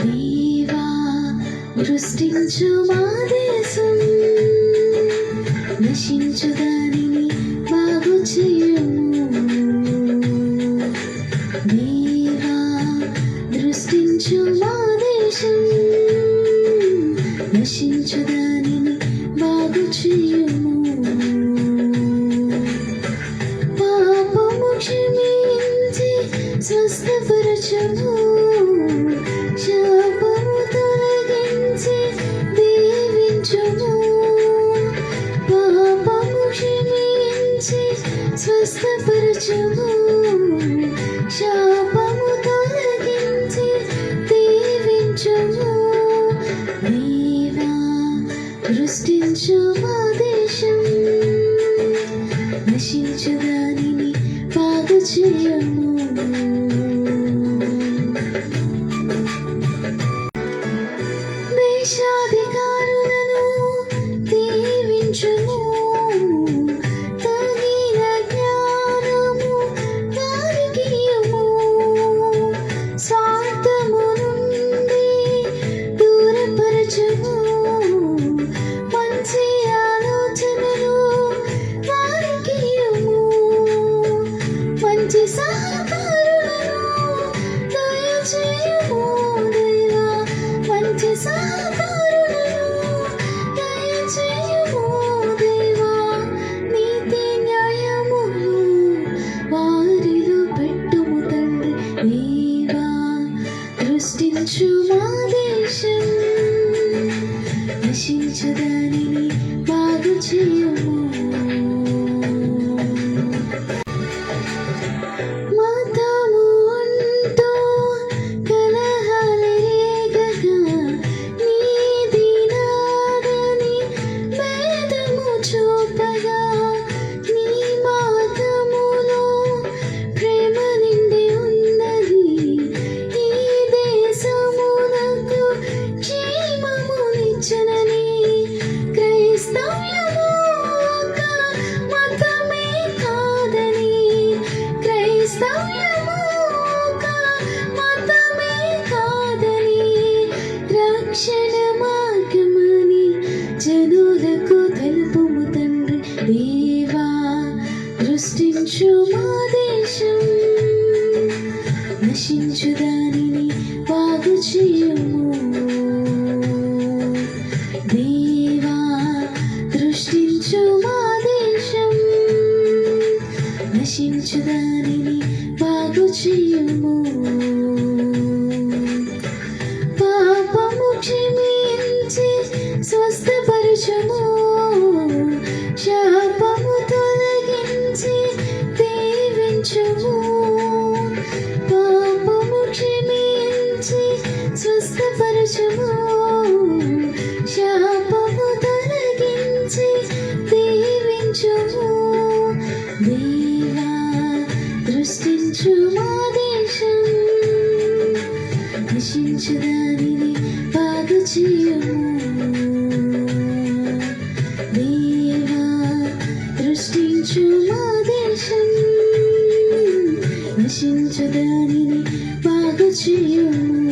దేవా దృష్టించు మా దేశం, నశించు దానిని బాగు చేయుము. దేవా దృష్టించు మా దేశం, నశించు దానిని బాగు చేయుము. పాపము క్షమించి స్వస్థపరచుము, శాపము తొలగించి దీవించుము. పాపము క్షమించి స్వస్థపరచుము, శాపము తొలగించి దీవించుము. దేవా దృష్టించు మా దేశం, నశించు దానిని బాగు చేయము. దేశాధికారులను దీవించుము, తగిన జ్ఞానము వారికి ఇయ్యుము. స్వార్థము నుండి దూరపరచుము, మంచి ఆలోచనలు వారికి ఇయ్యుము. మంచి సహకారులను దయచేయుము దేవా, మంచి సహకారులను దయచేయుము దేవా. నీతి న్యాయములు వారిలో పెట్టుము తండ్రి. దేవా దృష్టించు మా దేశం, నశించు దానిని బాగు చేయుము. మతము అంటూ కలహాలు రేగగా, నీది నాదని భేదము చూపగా, నీ మార్గములో ప్రేమ నిండి ఉన్నది. ఈ దేశమునకు క్షేమమునిచ్చునని. క్రైస్తవ్యము ఒక మతమే కాదని, క్రైస్తవ్యము ఒక మతమే కాదని, రక్షణ మార్గమని జనులకు తెలుపుము తండ్రి. దేవా దృష్టించు మా దేశం, నశించు దానిని బాగు చేయుము. దేవా దృష్టించు మా దేశం, నశించు దానిని బాగు చేయుము. పాపము క్షమించి స్వస్థపరచుము, శాపము తొలగించి దీవించుము. పాపము క్షమించి స్వస్థపరచుము, శాపము తొలగించి దీవించుము. దేవా దృష్టించు మా దేశం, నశించు దానిని బాగు చేయుము. దేవా దృష్టించు మా దేశం, నశించు దానిని బాగు చేయుము.